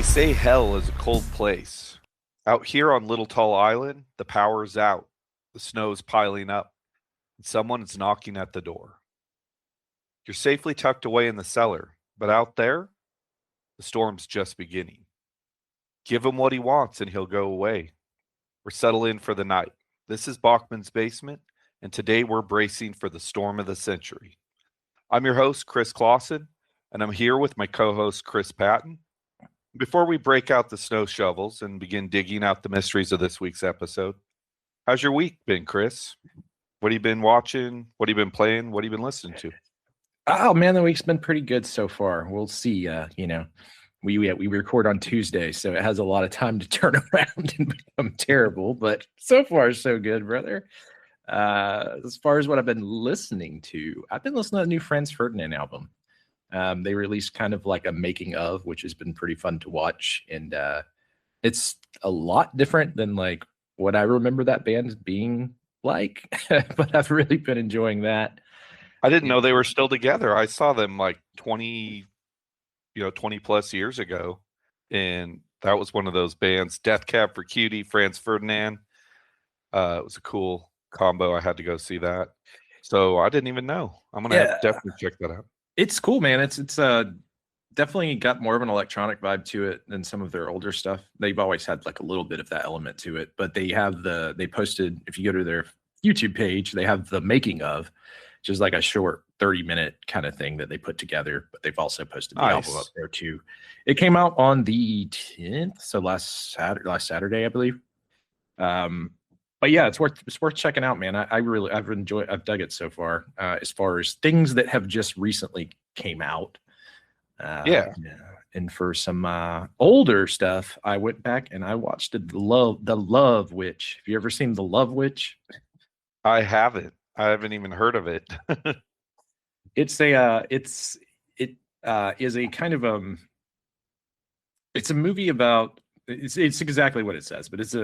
They say hell is a cold place. Out here on Little Tall Island, the power is out, the snow is piling up, and someone is knocking at the door. You're safely tucked away in the cellar, but out there, the storm's just beginning. Give him what he wants and he'll go away. We're settled in for the night. This is Bachman's basement, and today we're bracing for the storm of the century. I'm your host, Chris Clawson, and I'm here with my co-host, Chris Patton. Before we break out the snow shovels and begin digging out the mysteries of this week's episode, how's your week been, Chris? What have you been watching? What have you been playing? What have you been listening to? Oh man, the week's been pretty good so far. We'll see. We record on Tuesday, so it has a lot of time to turn around and become terrible. But so far, so good, brother. As far as what I've been listening to, I've been listening to the new Franz Ferdinand album. They released kind of like a making of, which has been pretty fun to watch, and it's a lot different than like what I remember that band being like. But I've really been enjoying that. I didn't know they were still together. I saw them like 20 plus years ago. And that was one of those bands, Death Cab for Cutie, Franz Ferdinand. It was a cool combo. I had to go see that. So I didn't even know. I'm going to have to definitely check that out. It's cool, man. It's definitely got more of an electronic vibe to it than some of their older stuff. They've always had like a little bit of that element to it, but they posted, if you go to their YouTube page, they have the making of, which is like a short 30-minute kind of thing that they put together, but they've also posted the album up there too. It came out on the 10th, so last Saturday, I believe. But yeah, it's worth checking out, man. I've dug it so far. As far as things that have just recently came out. And for some older stuff, I went back and I watched the Love Witch. Have you ever seen The Love Witch? I haven't. I haven't even heard of it. It is a kind of it's a movie about it's exactly what it says, but it's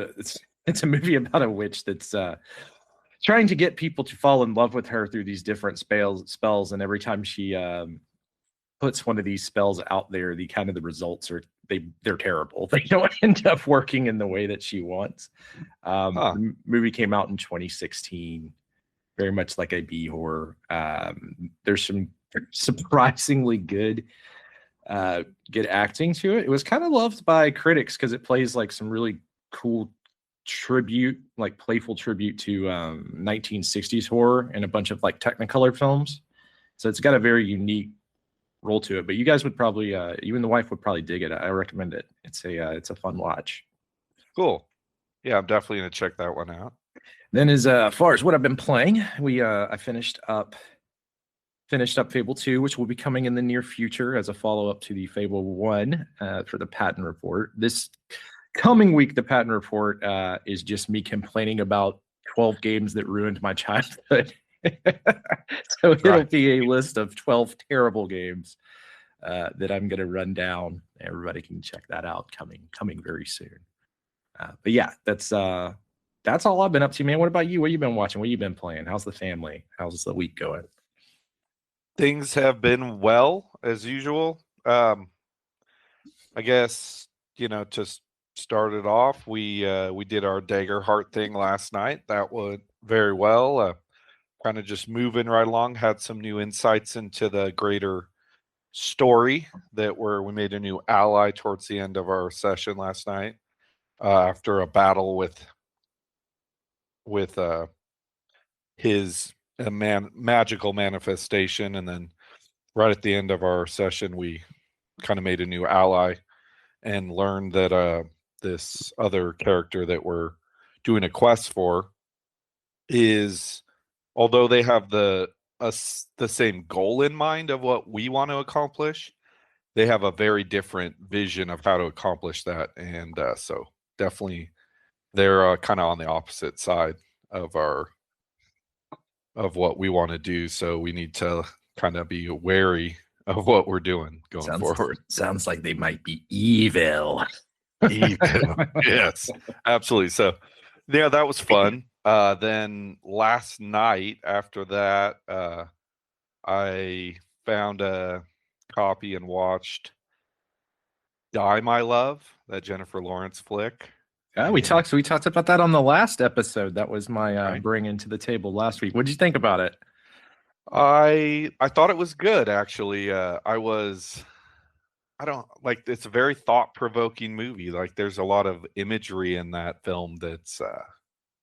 a movie about a witch that's trying to get people to fall in love with her through these different spells, and every time she puts one of these spells out there, the results are they're terrible. They don't end up working in the way that she wants. The movie came out in 2016. Very much like a B horror. There's some surprisingly good acting to it. It was kind of loved by critics because it plays like some really cool tribute, like playful tribute to 1960s horror and a bunch of like Technicolor films. So it's got a very unique role to it. But you guys would probably, you and the wife would probably dig it. I recommend it. It's a fun watch. Cool. Yeah, I'm definitely gonna check that one out. Then as far as what I've been playing, I finished up Fable 2, which will be coming in the near future as a follow-up to the Fable 1 for the Patton Report. This coming week, the Patton Report is just me complaining about 12 games that ruined my childhood. So it'll be a list of 12 terrible games that I'm going to run down. Everybody can check that out coming very soon. But yeah, that's all I've been up to, man. What about you? What you been watching? What you been playing? How's the family? How's the week going? Things have been well as usual. I guess, to start it off, we did our Dagger Heart thing last night. That went very well. Kind of just moving right along. Had some new insights into the greater story we made a new ally towards the end of our session last night after a battle with his magical manifestation, and then right at the end of our session we kind of made a new ally and learned that this other character that we're doing a quest for is, although they have the same goal in mind of what we want to accomplish, they have a very different vision of how to accomplish that. And so definitely they're kind of on the opposite side of what we want to do. So we need to kind of be wary of what we're doing going forward. Sounds like they might be evil. Evil. Yes, absolutely. So yeah, that was fun. Then last night after that, I found a copy and watched Die My Love, that Jennifer Lawrence flick. Yeah, we talked about that on the last episode. That was my Right. bring into the table last week. What did you think about it? I thought it was good actually. I don't like it's a very thought-provoking movie. Like there's a lot of imagery in that film that's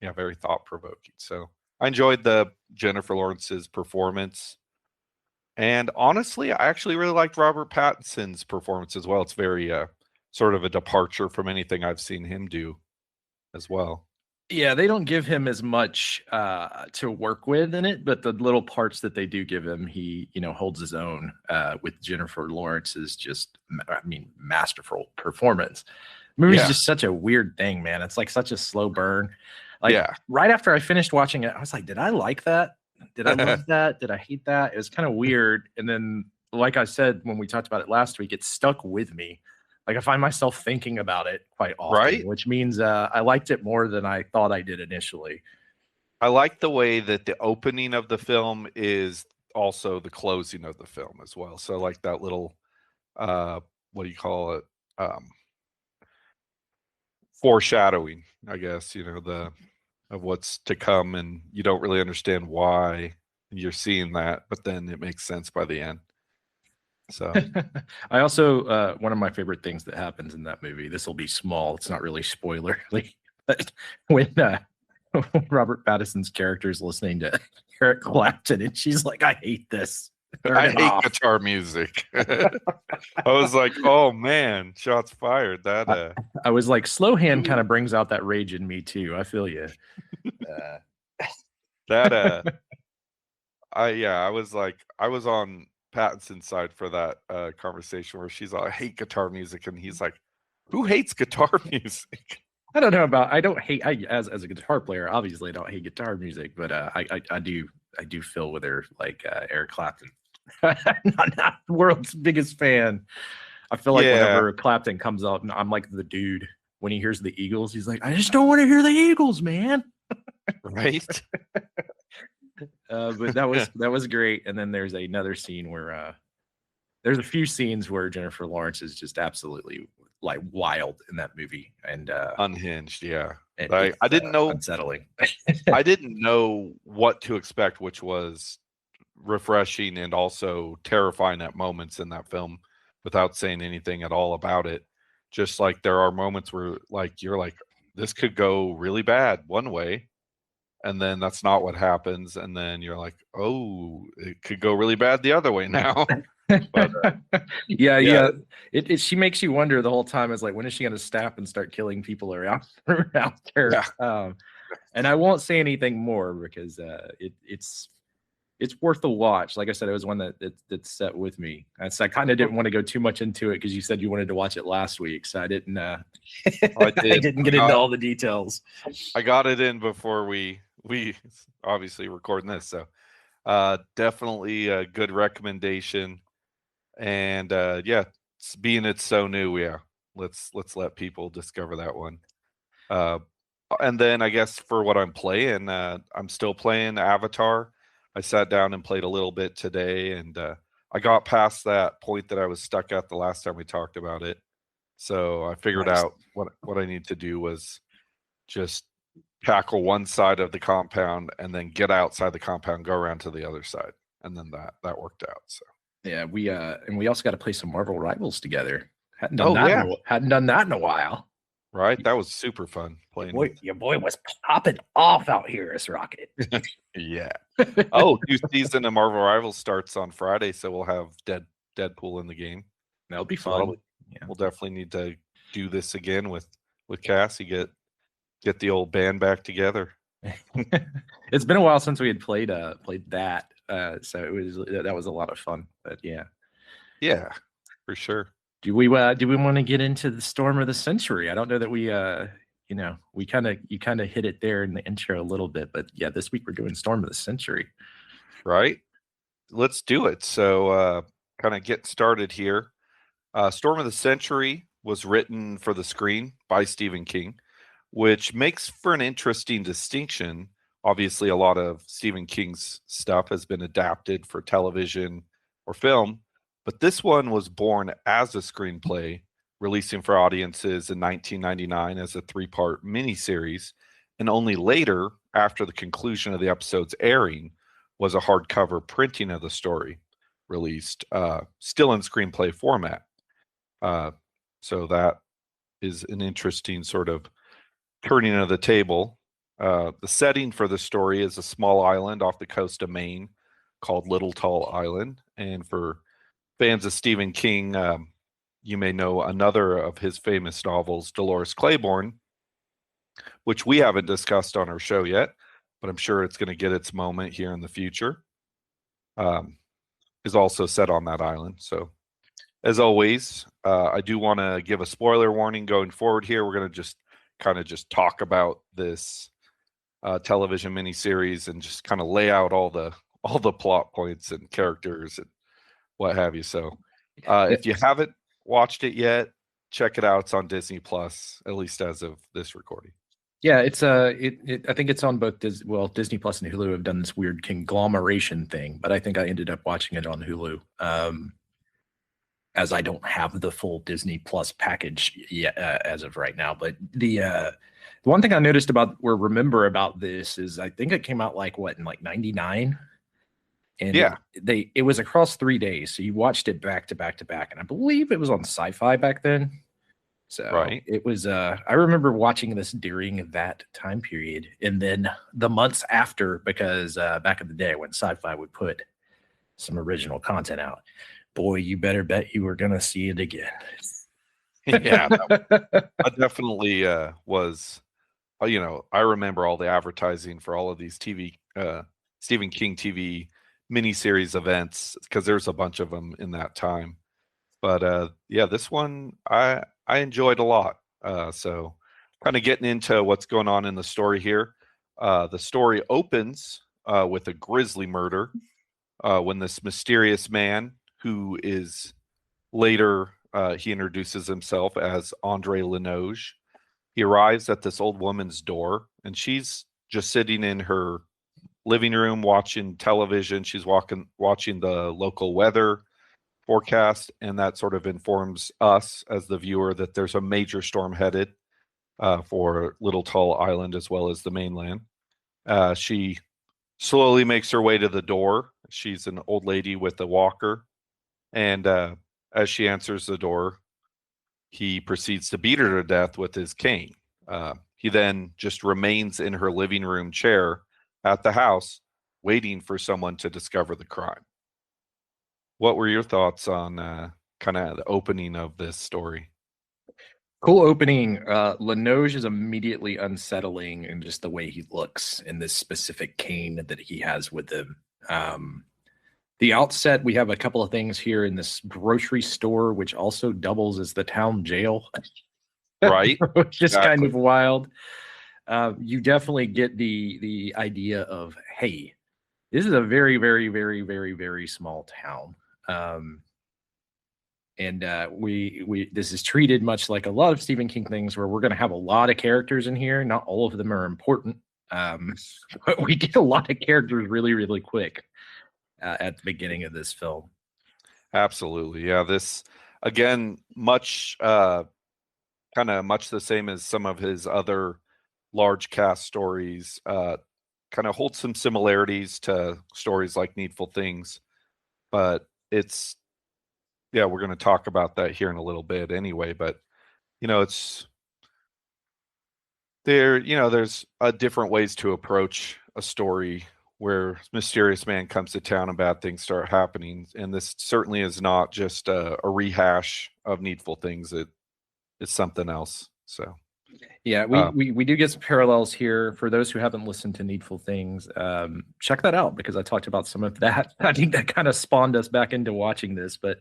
yeah, very thought-provoking. So I enjoyed the Jennifer Lawrence's performance. And honestly, I actually really liked Robert Pattinson's performance as well. It's very sort of a departure from anything I've seen him do as well. Yeah, they don't give him as much to work with in it, but the little parts that they do give him, he holds his own. With Jennifer Lawrence's just, I mean, masterful performance. The movie's Yeah. just such a weird thing, man. It's like such a slow burn. Like Yeah. right after I finished watching it, I was like, did I like that? Did I love that? Did I hate that? It was kind of weird. And then, like I said when we talked about it last week, it stuck with me. Like I find myself thinking about it quite often, Right? which means I liked it more than I thought I did initially. I like the way that the opening of the film is also the closing of the film as well. So like that little what do you call it? Um foreshadowing, I guess, the of what's to come and you don't really understand why you're seeing that, but then it makes sense by the end. So I also one of my favorite things that happens in that movie. This will be small. It's not really spoilerly, but when Robert Pattinson's character is listening to Eric Clapton, and she's like, "I hate this. Turn I it hate off." guitar music. I was like, oh man, shots fired. That I was like, slow hand kind of brings out that rage in me too. I feel you. that I was like, I was on Pattinson's side for that conversation where she's like, I hate guitar music, and he's like, who hates guitar music? I don't know about. I don't hate. As a guitar player, obviously, I don't hate guitar music, but I do feel with her like Eric Clapton. I'm not the world's biggest fan. I feel like Yeah. whenever Clapton comes out, and I'm like the dude when he hears the Eagles, he's like, I just don't want to hear the Eagles, man. Right. But that was great. And then there's another scene where there's a few scenes where Jennifer Lawrence is just absolutely like wild in that movie, and Unhinged. Yeah. I didn't know unsettling. I didn't know what to expect, which was refreshing and also terrifying at moments in that film without saying anything at all about it. Just like there are moments where like you're like, this could go really bad one way, and then that's not what happens, and then you're like, oh, it could go really bad the other way now. But yeah. She makes you wonder the whole time. Is like, when is she going to snap and start killing people around her? Yeah. And I won't say anything more because it's worth a watch. Like I said, it was one that set with me. So I kind of didn't want to go too much into it because you said you wanted to watch it last week, so I didn't. I didn't get into all the details. I got it in before we obviously recording this, so definitely a good recommendation. And yeah, being it's so new, yeah, let's let people discover that one. And then I guess for what I'm playing, I'm still playing Avatar. I sat down and played a little bit today, and I got past that point that I was stuck at the last time we talked about it. So I figured out what I need to do was just tackle one side of the compound and then get outside the compound, go around to the other side, and then that worked out. So yeah, we also got to play some Marvel Rivals together. Hadn't done that in a while. Right, that was super fun playing. Your boy was popping off out here as Rocket. Yeah. Oh, new season of Marvel Rivals starts on Friday, so we'll have Deadpool in the game. That'll be fun. We'll definitely need to do this again with Cassie. Get the old band back together. It's been a while since we had played that, so that was a lot of fun. But yeah, for sure. Do we want to get into the storm of the century? I don't know that we you kind of hit it there in the intro a little bit, but yeah, this week we're doing storm of the century. Right. Let's do it. So kind of get started here. Storm of the Century was written for the screen by Stephen King, which makes for an interesting distinction. Obviously, a lot of Stephen King's stuff has been adapted for television or film, but this one was born as a screenplay releasing for audiences in 1999 as a 3-part miniseries, and only later, after the conclusion of the episode's airing, was a hardcover printing of the story released, still in screenplay format. So that is an interesting sort of turning of the table. The setting for the story is a small island off the coast of Maine called Little Tall Island. And for fans of Stephen King, you may know another of his famous novels, Dolores Claiborne, which we haven't discussed on our show yet, but I'm sure it's going to get its moment here in the future, is also set on that island. So, as always, I do want to give a spoiler warning going forward here. We're going to just talk about this television miniseries and just kind of lay out all the plot points and characters and what have you. So, if you haven't watched it yet, check it out. It's on Disney Plus, at least as of this recording. Yeah, it's I think it's on both Disney Plus and Hulu have done this weird conglomeration thing, but I think I ended up watching it on Hulu. As I don't have the full Disney Plus package yet as of right now. But the one thing I noticed remember about this is I think it came out in 99. And yeah, it was across 3 days. So you watched it back to back to back. And I believe it was on Sci-Fi back then. So right. It was I remember watching this during that time period. And then the months after, because back in the day when Sci-Fi would put some original content out, boy, you better bet you were gonna see it again. Yeah, I definitely was. I remember all the advertising for all of these Stephen King TV miniseries events because there's a bunch of them in that time. But yeah, this one I enjoyed a lot. So kind of getting into what's going on in the story here. The story opens with a grisly murder when this mysterious man, who is later he introduces himself as Andre Linoge. He arrives at this old woman's door, and she's just sitting in her living room watching television. She's watching the local weather forecast, and that sort of informs us as the viewer that there's a major storm headed for Little Tall Island as well as the mainland. She slowly makes her way to the door. She's an old lady with a walker, and as she answers the door, he proceeds to beat her to death with his cane. He then just remains in her living room chair at the house, waiting for someone to discover the crime. What were your thoughts on kind of the opening of this story? Cool opening. Linoge is immediately unsettling in just the way he looks in this specific cane that he has with him. The outset, we have a couple of things here in this grocery store, which also doubles as the town jail. Right. Which is kind of wild. You definitely get the idea of, hey, this is a very, very, very, very, very small town. And this is treated much like a lot of Stephen King things where we're going to have a lot of characters in here. Not all of them are important. But we get a lot of characters really, really quick at the beginning of this film. Absolutely. Yeah. This, again, much the same as some of his other large cast stories, kind of holds some similarities to stories like Needful Things, but it's, yeah, we're going to talk about that here in a little bit anyway, but it's there's different ways to approach a story where mysterious man comes to town and bad things start happening, and this certainly is not just a rehash of Needful Things. It's something else. So yeah, we do get some parallels here. For those who haven't listened to Needful Things, check that out because I talked about some of that. I think that kind of spawned us back into watching this, but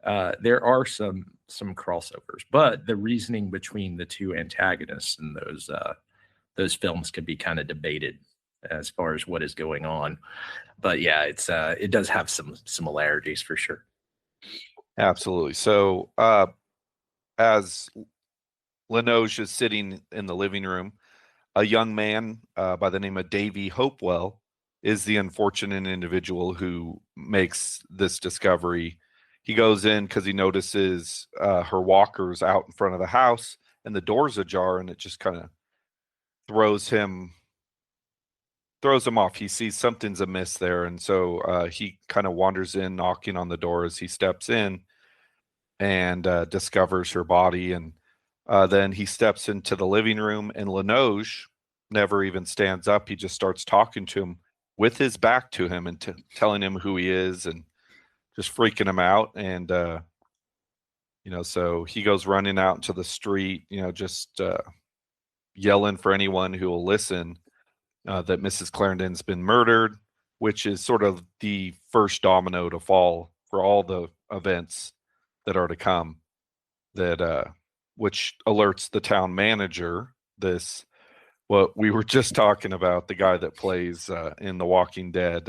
there are some crossovers. But the reasoning between the two antagonists in those films could be kind of debated as far as what is going on. But yeah, it does have some similarities for sure. Absolutely. So as Linoge is sitting in the living room, a young man by the name of Davy Hopewell is the unfortunate individual who makes this discovery he goes in because he notices her walker's out in front of the house and the door's ajar, and it just kind of throws him off. He sees something's amiss there, and so he kind of wanders in, knocking on the door as he steps in, and discovers her body. And then he steps into the living room, and Linoge never even stands up. He just starts talking to him with his back to him and telling him who he is and just freaking him out. And so he goes running out into the street, just yelling for anyone who will listen, that Mrs. Clarendon's been murdered, which is sort of the first domino to fall for all the events that are to come, that which alerts the town manager, what we were just talking about, the guy that plays in The Walking Dead.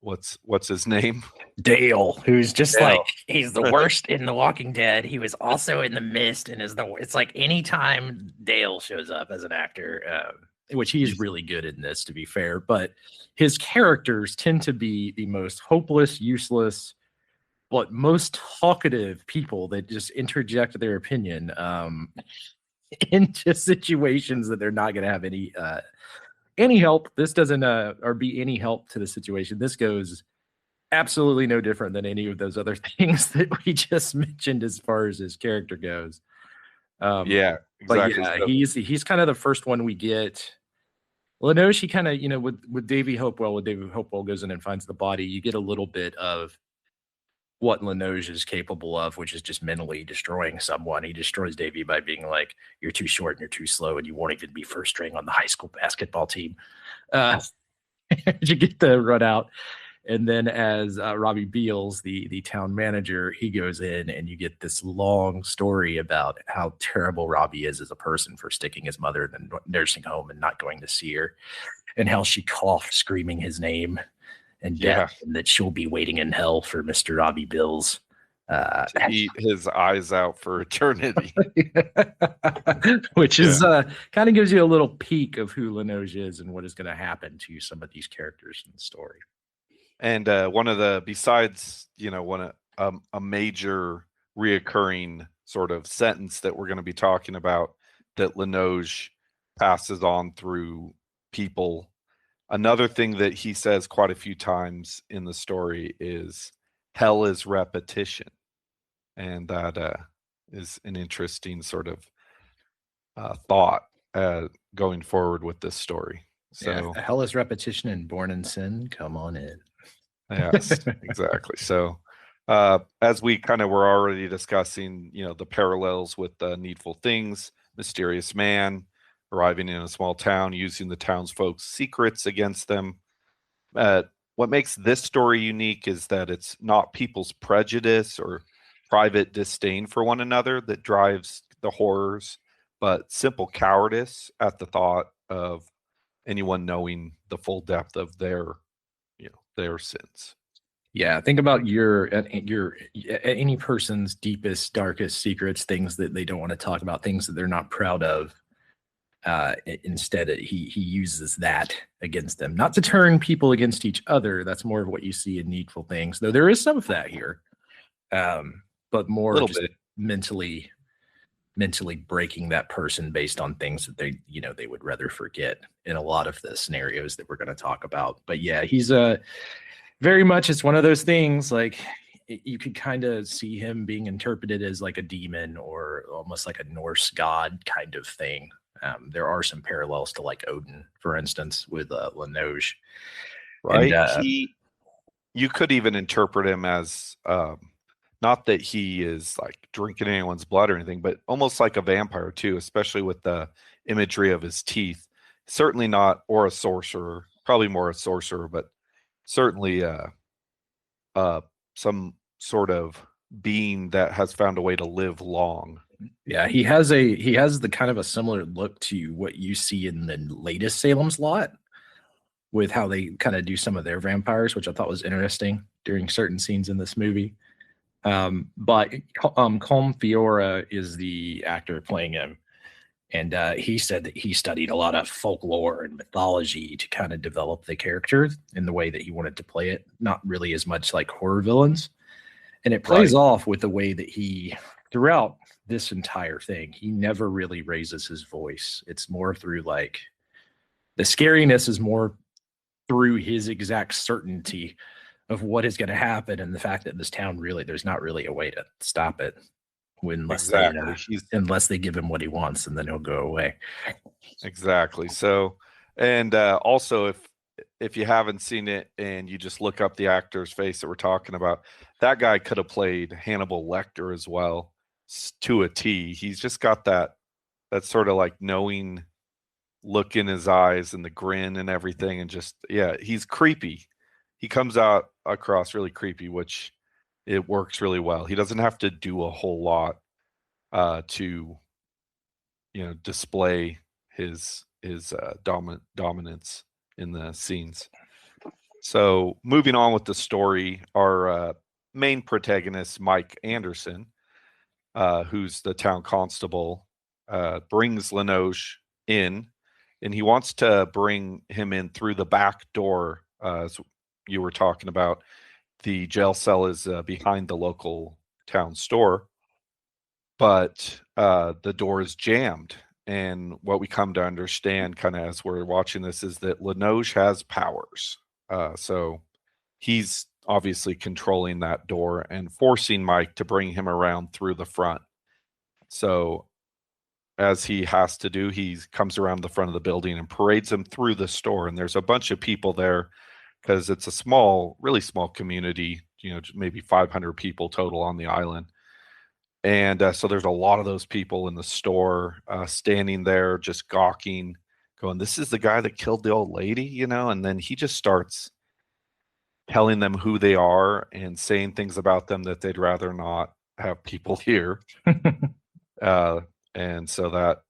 What's his name? Dale, who's just like, he's the worst in The Walking Dead. He was also in The Mist, and it's like anytime Dale shows up as an actor, which he's really good in this, to be fair, but his characters tend to be the most hopeless, useless, but most talkative people that just interject their opinion into situations that they're not going to have any help. This doesn't or be any help to the situation. This goes absolutely no different than any of those other things that we just mentioned as far as his character goes. Yeah, exactly. But yeah, he's kind of the first one we get. Linoge, he kind of, with Davy Hopewell, when Davy Hopewell goes in and finds the body, you get a little bit of what Linoge is capable of, which is just mentally destroying someone. He destroys Davy by being like, you're too short and you're too slow and you won't even be first string on the high school basketball team. You get the run out. And then as Robbie Beals, the town manager, he goes in and you get this long story about how terrible Robbie is as a person for sticking his mother in the nursing home and not going to see her, and how she coughed screaming his name, and death, and that she'll be waiting in hell for Mr. Robbie Bills to eat his eyes out for eternity. Which is kind of gives you a little peek of who Linoge is and what is going to happen to some of these characters in the story. And besides, a major reoccurring sort of sentence that we're going to be talking about that Linoge passes on through people, another thing that he says quite a few times in the story is hell is repetition. And that is an interesting sort of thought going forward with this story. So hell is repetition and born in sin. Come on in. Yes, exactly. So as we kind of were already discussing, the parallels with Needful Things, mysterious man arriving in a small town, using the townsfolk's secrets against them. What makes this story unique is that it's not people's prejudice or private disdain for one another that drives the horrors, but simple cowardice at the thought of anyone knowing the full depth of their sins. Yeah, think about any person's deepest, darkest secrets, things that they don't want to talk about, things that they're not proud of. Instead, he uses that against them, not to turn people against each other. That's more of what you see in Needful Things, though there is some of that here, but more just mentally breaking that person based on things that they would rather forget in a lot of the scenarios that we're going to talk about. But yeah, he's very much, it's one of those things, like you could kind of see him being interpreted as like a demon or almost like a Norse god kind of thing. There are some parallels to like Odin, for instance, with Linoge. Right. And, you could even interpret him as not that he is like drinking anyone's blood or anything, but almost like a vampire too, especially with the imagery of his teeth. Certainly not, or a sorcerer, probably more a sorcerer, but certainly some sort of being that has found a way to live long. Yeah, he has the kind of a similar look to what you see in the latest Salem's Lot, with how they kind of do some of their vampires, which I thought was interesting during certain scenes in this movie. But Colm Fiora is the actor playing him, and he said that he studied a lot of folklore and mythology to kind of develop the character in the way that he wanted to play it. Not really as much like horror villains. And it plays off with the way that he, throughout this entire thing, he never really raises his voice. It's more through like the scariness is more through his exact certainty of what is going to happen, and the fact that in this town really there's not really a way to stop it unless they give him what he wants, and then he'll go away. Exactly. So, and also if you haven't seen it and you just look up the actor's face that we're talking about, that guy could have played Hannibal Lecter as well, to a T. He's just got that sort of like knowing look in his eyes and the grin and everything, and just, yeah, he's creepy. He comes out across really creepy, which it works really well. He doesn't have to do a whole lot to, you know, display his dominance in the scenes. So moving on with the story, our main protagonist, Mike Anderson, who's the town constable, brings Linoge in, and he wants to bring him in through the back door. As you were talking about, the jail cell is behind the local town store, but the door is jammed. And what we come to understand kind of as we're watching this is that Linoge has powers. So he's obviously controlling that door and forcing Mike to bring him around through the front. So as he has to do, he comes around the front of the building and parades him through the store. And there's a bunch of people there because it's a small, really small community, you know, maybe 500 people total on the island. And so there's a lot of those people in the store standing there just gawking, going, this is the guy that killed the old lady, you know? And then he just starts telling them who they are and saying things about them that they'd rather not have people hear. And so that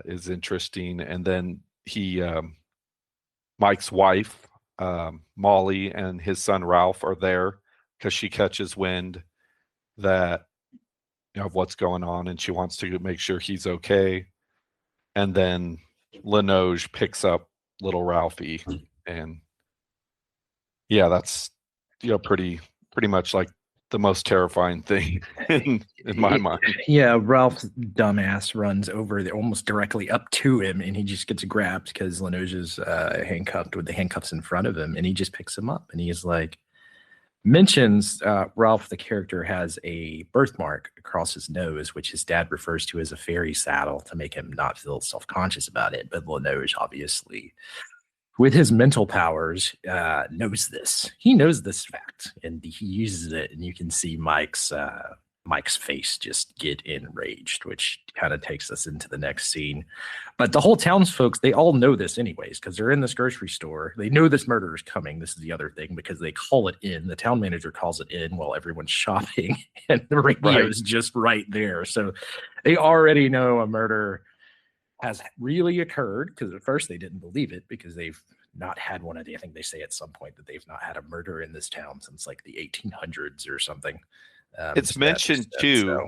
is interesting. And then Mike's wife, Molly, and his son Ralph are there because she catches wind that, you know, of what's going on, and she wants to make sure he's okay. And then Linoge picks up little Ralphie, and yeah, that's, you know, pretty much like the most terrifying thing in my mind. Yeah, Ralph's dumbass runs over there almost directly up to him, and he just gets grabbed because Linoge is handcuffed with the handcuffs in front of him, and he just picks him up, and he's like, mentions Ralph, the character, has a birthmark across his nose, which his dad refers to as a fairy saddle to make him not feel self-conscious about it. But Linoge, obviously, with his mental powers, knows this. He knows this fact, and he uses it, and you can see Mike's face just get enraged, which kind of takes us into the next scene. But the whole townsfolk, they all know this anyways, because they're in this grocery store. They know this murder is coming. This is the other thing, because they call it in. The town manager calls it in while everyone's shopping, and the radio is just right there. So they already know a murder has really occurred, because at first they didn't believe it, because they've not had one. I think they say at some point that they've not had a murder in this town since like the 1800s or something. It's mentioned too,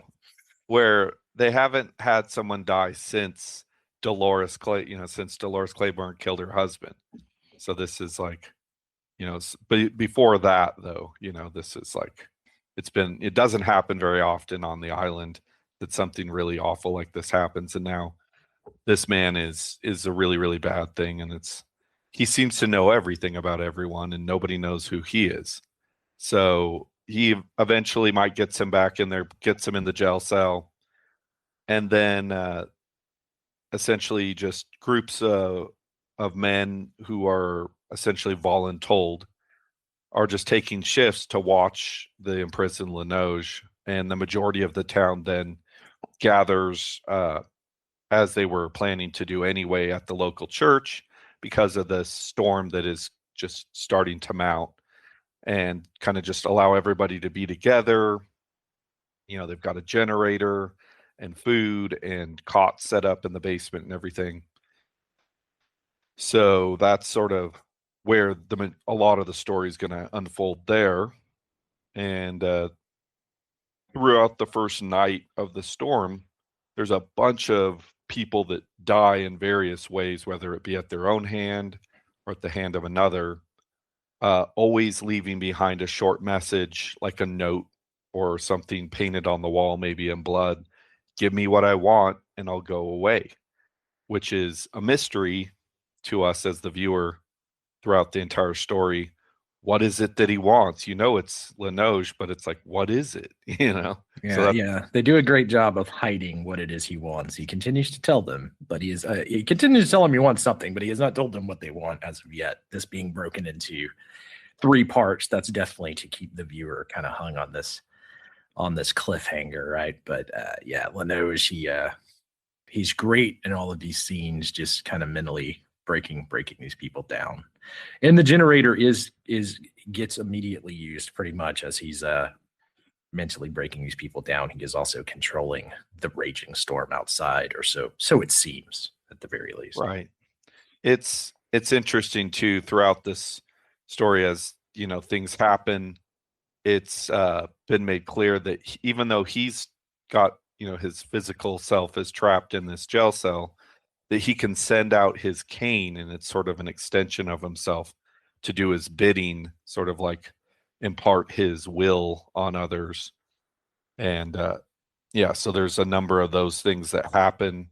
where they haven't had someone die since Dolores Claiborne killed her husband. So this is like, you know, but before that though, you know, this is like, it doesn't happen very often on the island that something really awful like this happens. And now this man is a really, really bad thing. And he seems to know everything about everyone, and nobody knows who he is. So he eventually Mike gets him back in there, gets him in the jail cell, and then essentially just groups of men who are essentially voluntold are just taking shifts to watch the imprisoned Linoge, and the majority of the town then gathers, as they were planning to do anyway, at the local church because of the storm that is just starting to mount, and kind of just allow everybody to be together. You know, they've got a generator and food and cots set up in the basement and everything. So that's sort of where a lot of the story is going to unfold there. And throughout the first night of the storm, there's a bunch of people that die in various ways, whether it be at their own hand or at the hand of another, always leaving behind a short message, like a note or something painted on the wall, maybe in blood. Give me what I want and I'll go away, which is a mystery to us as the viewer throughout the entire story. What is it that he wants? You know, it's Linoge, but it's like, what is it? You know? Yeah, they do a great job of hiding what it is he wants. He continues to tell them, but he continues to tell them he wants something, but he has not told them what they want as of yet. This being broken into 3 parts, that's definitely to keep the viewer kind of hung on this cliffhanger, right? But yeah, Linoge, he's great in all of these scenes, just kind of mentally breaking these people down. And the generator gets immediately used pretty much as he's mentally breaking these people down. He is also controlling the raging storm outside, or so it seems at the very least. Right. It's interesting too throughout this story, as you know, things happen. It's been made clear that even though he's got, you know, his physical self is trapped in this jail cell, that he can send out his cane, and it's sort of an extension of himself to do his bidding, sort of like impart his will on others. And yeah, so there's a number of those things that happen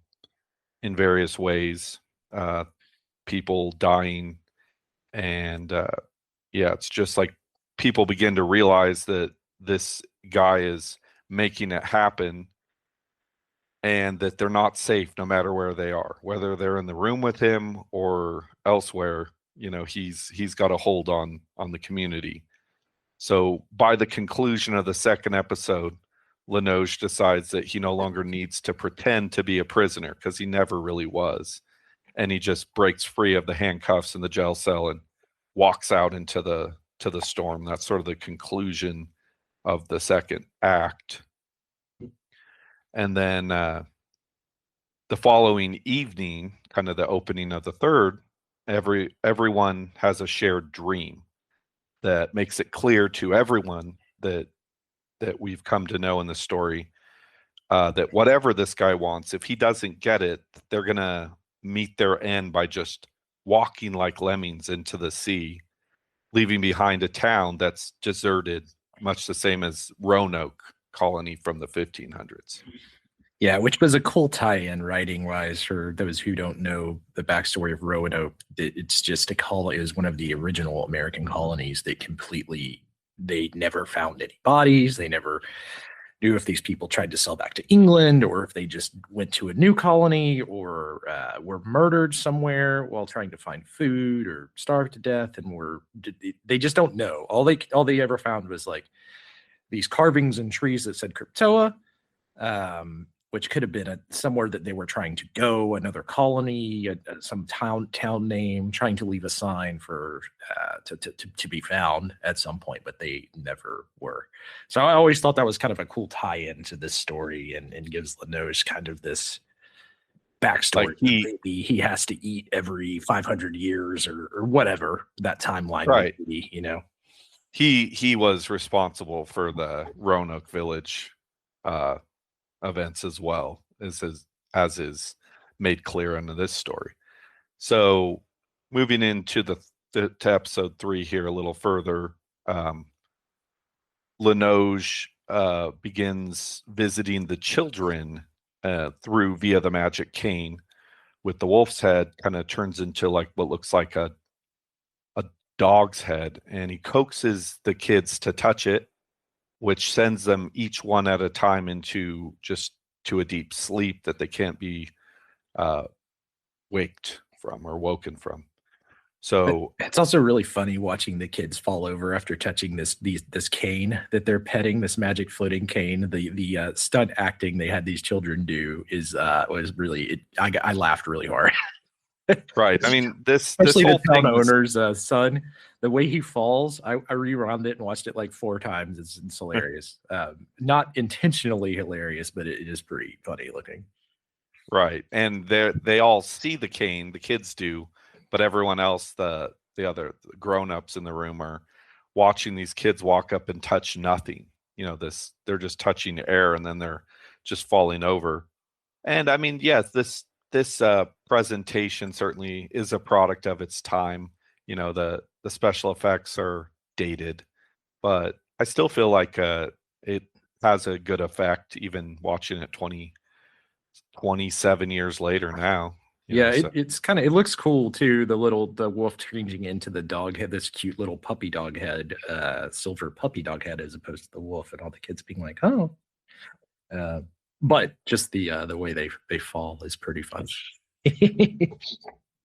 in various ways, people dying, and yeah, it's just like people begin to realize that this guy is making it happen, and that they're not safe no matter where they are, whether they're in the room with him or elsewhere. You know, he's got a hold on the community. So by the conclusion of the second episode, Linoge decides that he no longer needs to pretend to be a prisoner, because he never really was, and he just breaks free of the handcuffs in the jail cell and walks out into the storm. That's sort of the conclusion of the second act. And then the following evening, kind of the opening of the third, everyone has a shared dream that makes it clear to everyone that we've come to know in the story, that whatever this guy wants, if he doesn't get it, they're gonna meet their end by just walking like lemmings into the sea, leaving behind a town that's deserted, much the same as Roanoke colony from the 1500s. Yeah, which was a cool tie-in writing-wise for those who don't know the backstory of Roanoke. It's just it was one of the original American colonies that they never found any bodies. They never knew if these people tried to sell back to England, or if they just went to a new colony, or were murdered somewhere while trying to find food, or starved to death, and they just don't know. All they ever found was like these carvings in trees that said Cryptoa, which could have been somewhere that they were trying to go, another colony, some town name, trying to leave a sign for to be found at some point, but they never were. So I always thought that was kind of a cool tie-in to this story, and gives Linoge kind of this backstory. Like maybe he has to eat every 500 years or whatever that timeline right. would be, you know. He was responsible for the Roanoke Village events as well, as is made clear in this story. So moving into to episode 3 here a little further, Linoge begins visiting the children via the magic cane with the wolf's head. Kind of turns into like what looks like a dog's head, and he coaxes the kids to touch it, which sends them each one at a time into a deep sleep that they can't be waked from or woken from. So it's also really funny watching the kids fall over after touching this cane that they're petting, this magic floating cane. The stunt acting they had these children do was really I laughed really hard. Right. I mean, especially this the town owner's son, the way he falls. I rewound it and watched it like 4 times. It's hilarious. Not intentionally hilarious, but it is pretty funny looking. Right. And they all see the cane, the kids do, but everyone else, the other grown-ups in the room, are watching these kids walk up and touch nothing. You know, they're just touching air, and then they're just falling over. And I mean, yes, this presentation certainly is a product of its time. You know, the special effects are dated, but I still feel like it has a good effect, even watching it 27 years later now. Yeah, it's kind of, it looks cool too. The wolf changing into the dog head, this cute little puppy dog head, silver puppy dog head, as opposed to the wolf, and all the kids being like, oh. But just the way they fall is pretty fun.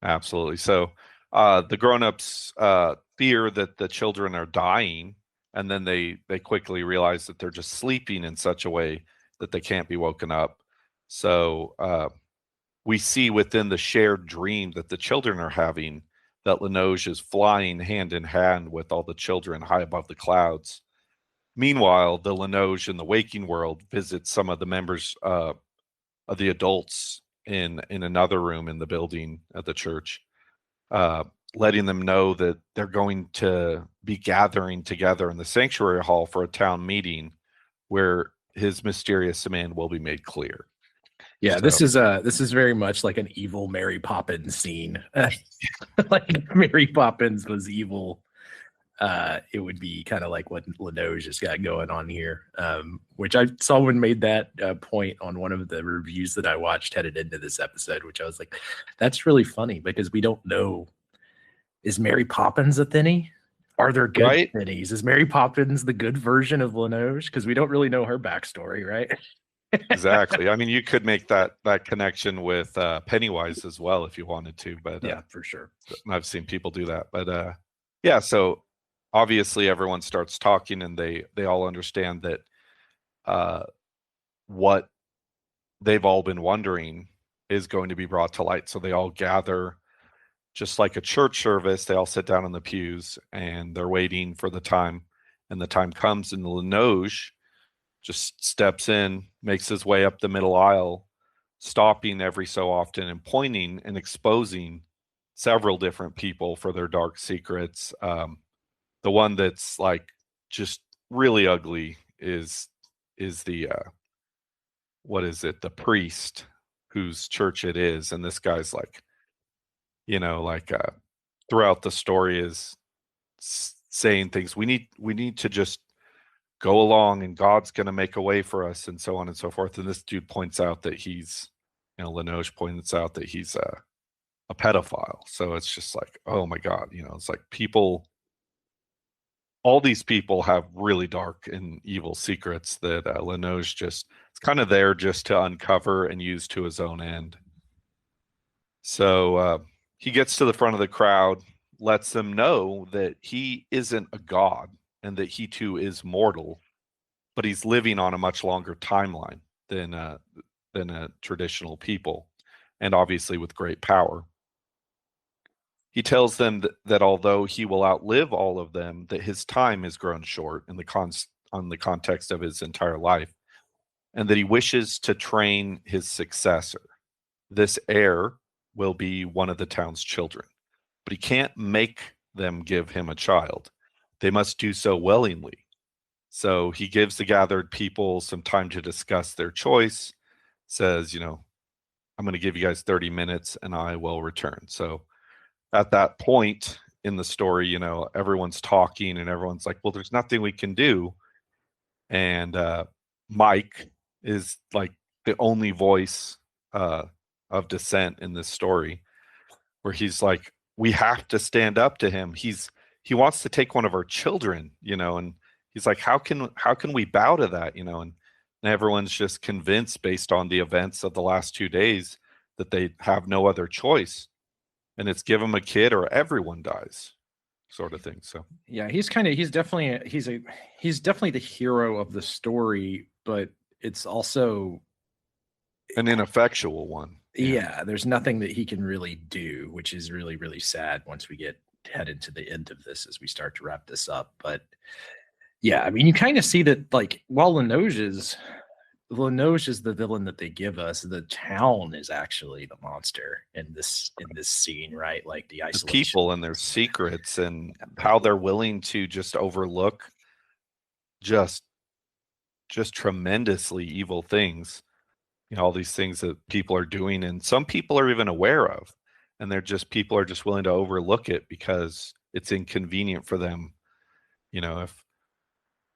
Absolutely. So the grown-ups fear that the children are dying, and then they quickly realize that they're just sleeping in such a way that they can't be woken up. So we see within the shared dream that the children are having that Linoge is flying hand in hand with all the children high above the clouds. Meanwhile, the Linoge in the waking world visits some of the members of the adults in another room in the building at the church, letting them know that they're going to be gathering together in the sanctuary hall for a town meeting where his mysterious demand will be made clear. Yeah, so. This is very much like an evil Mary Poppins scene. Like if Mary Poppins was evil, it would be kind of like what Linoge has got going on here. Which I saw when made that point on one of the reviews that I watched headed into this episode, which I was like, that's really funny because we don't know, is Mary Poppins a thinny? Are there good thinnies? Is Mary Poppins the good version of Linoge? Because we don't really know her backstory, right? Exactly. I mean, you could make that connection with Pennywise as well if you wanted to, but yeah, for sure. I've seen people do that, but yeah. So obviously, everyone starts talking, and they all understand that what they've all been wondering is going to be brought to light. So they all gather, just like a church service. They all sit down in the pews, and they're waiting for the time. And the time comes, and the Linoge just steps in, makes his way up the middle aisle, stopping every so often and pointing and exposing several different people for their dark secrets. The one that's like just really ugly is the what is it? The priest whose church it is, and this guy's like, throughout the story is saying things. We need to just go along, and God's going to make a way for us, and so on and so forth. And this dude points out that he's, Linoge points out that he's a pedophile. So it's just like, oh my God, it's like all these people have really dark and evil secrets that Linoge it's kind of there just to uncover and use to his own end. So he gets to the front of the crowd, lets them know that he isn't a god, and that he too is mortal, but he's living on a much longer timeline than a traditional people, and obviously with great power. He tells them that although he will outlive all of them, that his time has grown short in the context of his entire life, and that he wishes to train his successor. This heir will be one of the town's children, but he can't make them give him a child. They must do so willingly. So he gives the gathered people some time to discuss their choice, says, I'm going to give you guys 30 minutes and I will return. So at that point in the story, everyone's talking and everyone's like, well, there's nothing we can do. And Mike is like the only voice of dissent in this story, where he's like, we have to stand up to him. He wants to take one of our children, and he's like, how can we bow to that, and everyone's just convinced based on the events of the last 2 days that they have no other choice, and it's give him a kid or everyone dies, sort of thing. So yeah, he's definitely the hero of the story, but it's also an ineffectual one. Yeah, there's nothing that he can really do, which is really, really sad once we get headed to the end of this as we start to wrap this up. But yeah, I mean, you kind of see that, like, while Linoge is the villain that they give us, the town is actually the monster in this scene, right? Like the isolation, the people and their secrets, and how they're willing to just overlook just tremendously evil things. All these things that people are doing, and some people are even aware of, and people are just willing to overlook it because it's inconvenient for them. If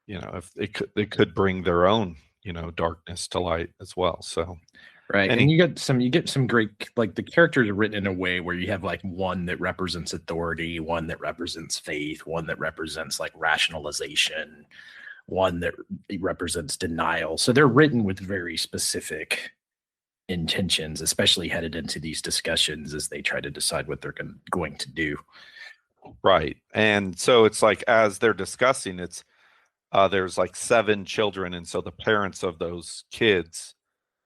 if they could bring their own, darkness to light as well. So right. And you get some great, like, the characters are written in a way where you have like one that represents authority, one that represents faith, one that represents like rationalization, one that represents denial. So they're written with very specific intentions, especially headed into these discussions as they try to decide what they're going to do. Right. And so it's like, as they're discussing, it's there's like 7 children, and so the parents of those kids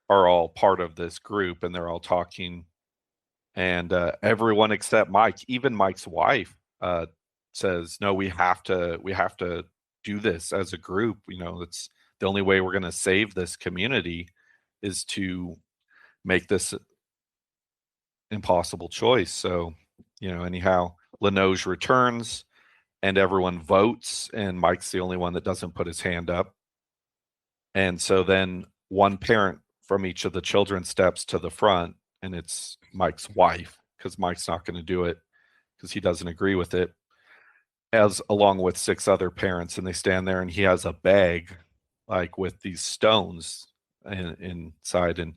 are all part of this group, and they're all talking, and everyone except Mike, even Mike's wife, says, no, we have to do this as a group. It's the only way we're going to save this community is to make this impossible choice. So, anyhow, Linoge returns and everyone votes, and Mike's the only one that doesn't put his hand up. And so then one parent from each of the children steps to the front, and it's Mike's wife, because Mike's not going to do it because he doesn't agree with it, as along with 6 other parents. And they stand there, and he has a bag like with these stones inside, and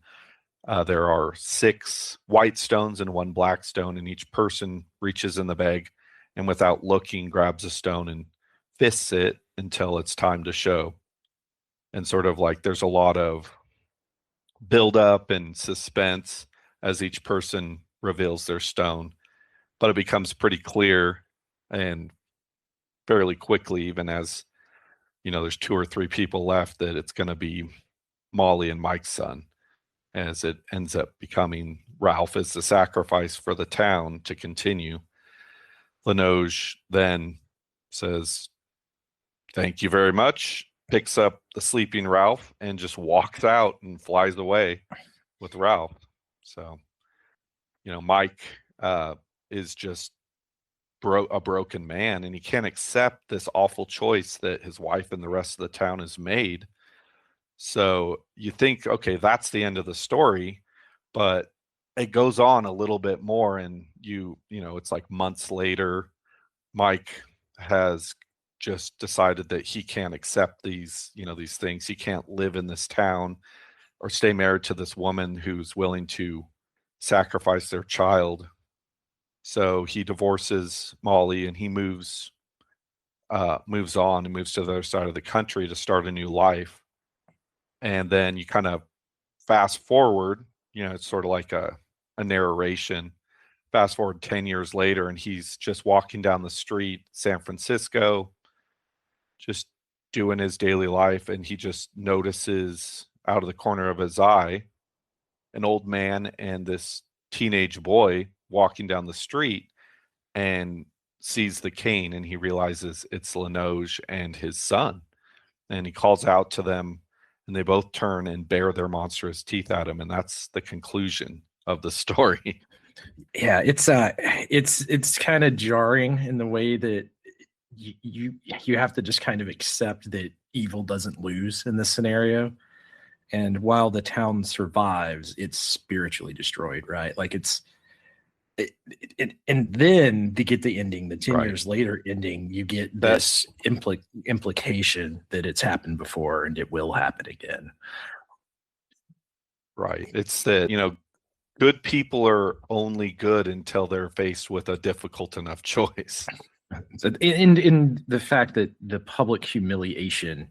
there are 6 white stones and 1 black stone, and each person reaches in the bag and without looking grabs a stone and fists it until it's time to show. And sort of like there's a lot of build up and suspense as each person reveals their stone, but it becomes pretty clear and fairly quickly, even as there's 2 or 3 people left, that it's going to be Molly and Mike's son, as it ends up becoming Ralph as the sacrifice for the town to continue. Linoge then says, thank you very much, picks up the sleeping Ralph, and just walks out and flies away with Ralph. So, Mike is just a broken man, and he can't accept this awful choice that his wife and the rest of the town has made. So you think, okay, that's the end of the story, but it goes on a little bit more, and it's like months later, Mike has just decided that he can't accept these things. He can't live in this town or stay married to this woman who's willing to sacrifice their child. So he divorces Molly, and he moves on and moves to the other side of the country to start a new life. And then you kind of fast forward, it's sort of like a narration. Fast forward 10 years later, and he's just walking down the street, San Francisco, just doing his daily life, and he just notices out of the corner of his eye an old man and this teenage boy walking down the street, and sees the cane, and he realizes it's Linoge and his son. And he calls out to them, and they both turn and bare their monstrous teeth at him, and that's the conclusion of the story. Yeah, it's kind of jarring in the way that you have to just kind of accept that evil doesn't lose in this scenario. And while the town survives, it's spiritually destroyed, right? Like and then to get the ending, the 10 years later ending, you get this implication that it's happened before and it will happen again. Right. It's that, good people are only good until they're faced with a difficult enough choice. In the fact that the public humiliation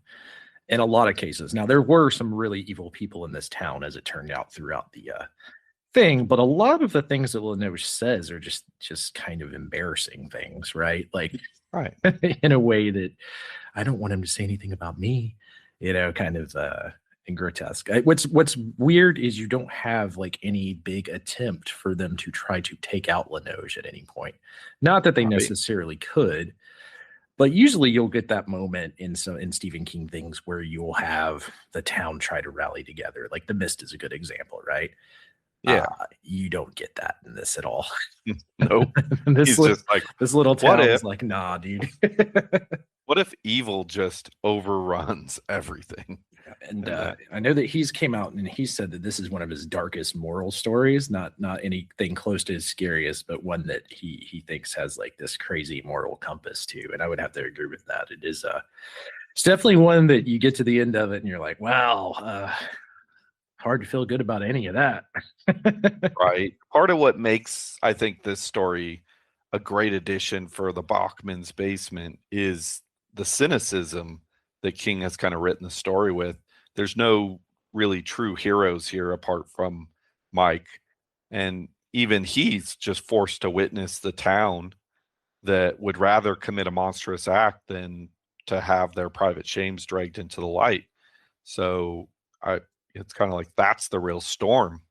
in a lot of cases. Now, there were some really evil people in this town, as it turned out, throughout the thing, but a lot of the things that Linoge says are just kind of embarrassing things, right? Like, right, in a way that I don't want him to say anything about me, kind of and grotesque. What's weird is you don't have like any big attempt for them to try to take out Linoge at any point. Not that they necessarily could, but usually you'll get that moment in Stephen King things where you'll have the town try to rally together. Like The Mist is a good example, right? Yeah. You don't get that in this at all. Nope. This little town is like, nah, dude. What if evil just overruns everything? And I know that he's came out and he said that this is one of his darkest moral stories, not anything close to his scariest, but one that he thinks has like this crazy moral compass too. And I would have to agree with that. It is It's definitely one that you get to the end of it and you're like, wow, hard to feel good about any of that. Right. Part of what makes, I think, this story a great addition for the Bachman's basement is the cynicism that King has kind of written the story with. There's no really true heroes here apart from Mike. And even he's just forced to witness the town that would rather commit a monstrous act than to have their private shames dragged into the light. So it's kind of like that's the real storm.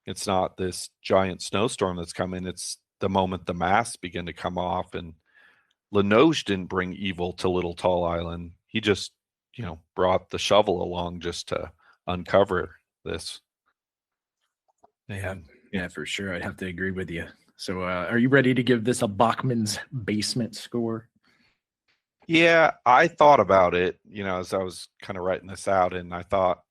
It's not this giant snowstorm that's coming. It's the moment the masks begin to come off. And Linoge didn't bring evil to Little Tall Island. He just, brought the shovel along just to uncover this. Yeah, for sure. I'd have to agree with you. So are you ready to give this a Bachman's basement score? Yeah, I thought about it, as I was kind of writing this out, and I thought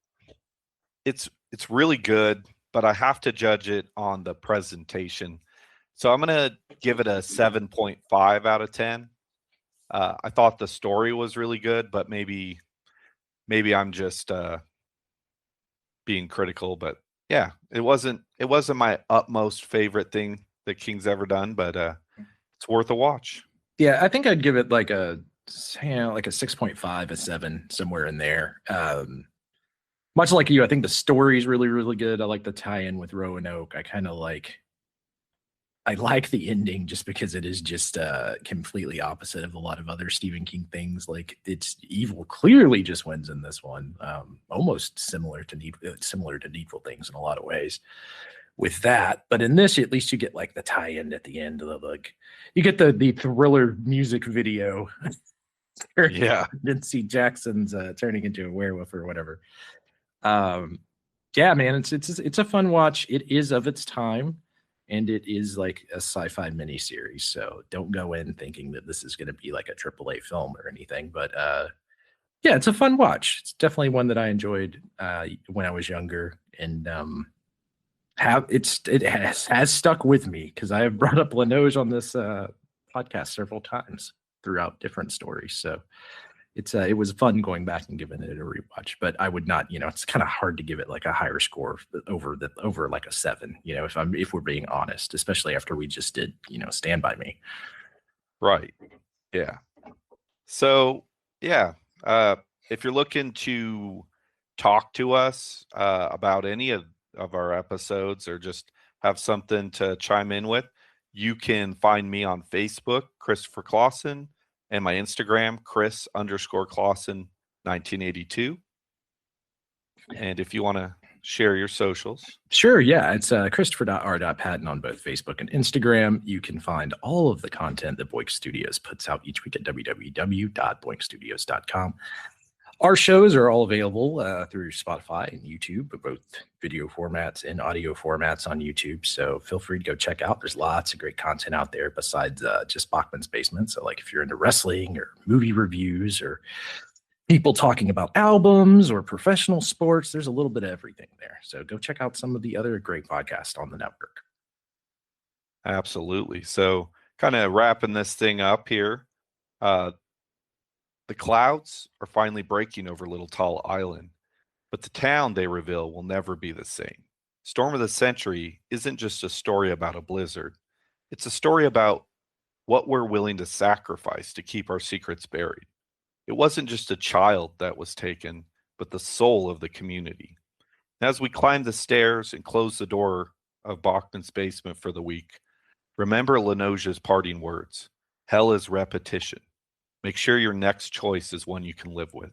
it's really good, but I have to judge it on the presentation. So I'm going to give it a 7.5 out of 10. I thought the story was really good, but maybe I'm just being critical, but yeah, it wasn't my utmost favorite thing that King's ever done, but it's worth a watch. Yeah, I think I'd give it like a 6.5, a 7, somewhere in there. Much like you, I think the story's really, really good. I like the tie-in with Roanoke. I like the ending just because it is just completely opposite of a lot of other Stephen King things. Like, it's evil clearly just wins in this one, almost similar to Needful Things in a lot of ways with that. But in this, at least you get like the tie-in at the end of you get the thriller music video. Yeah, Didn't see Jackson's turning into a werewolf or whatever. Yeah, man, it's a fun watch. It is of its time. And it is like a sci-fi miniseries, so don't go in thinking that this is going to be like a AAA film or anything. But yeah, it's a fun watch. It's definitely one that I enjoyed when I was younger, and it has stuck with me because I have brought up Linoge on this podcast several times throughout different stories. So it was fun going back and giving it a rewatch, but I would not, it's kind of hard to give it like a higher score over like a 7, if we're being honest, especially after we just did, Stand By Me. Right. Yeah. So yeah, if you're looking to talk to us about any of our episodes or just have something to chime in with, you can find me on Facebook, Christopher Clawson, and my Instagram, Chris_Clawson 1982. And if you want to share your socials. Sure, yeah. It's Christopher.R.Patton on both Facebook and Instagram. You can find all of the content that Boink Studios puts out each week at www.boinkstudios.com. Our shows are all available through Spotify and YouTube, both video formats and audio formats on YouTube. So feel free to go check out. There's lots of great content out there besides just Bachman's Basement. So like if you're into wrestling or movie reviews or people talking about albums or professional sports, there's a little bit of everything there. So go check out some of the other great podcasts on the network. Absolutely. So kind of wrapping this thing up here. The clouds are finally breaking over Little Tall Island, but the town, they reveal, will never be the same. Storm of the Century isn't just a story about a blizzard. It's a story about what we're willing to sacrifice to keep our secrets buried. It wasn't just a child that was taken, but the soul of the community. As we climb the stairs and close the door of Bachman's basement for the week, remember Linoge's parting words: hell is repetition. Make sure your next choice is one you can live with.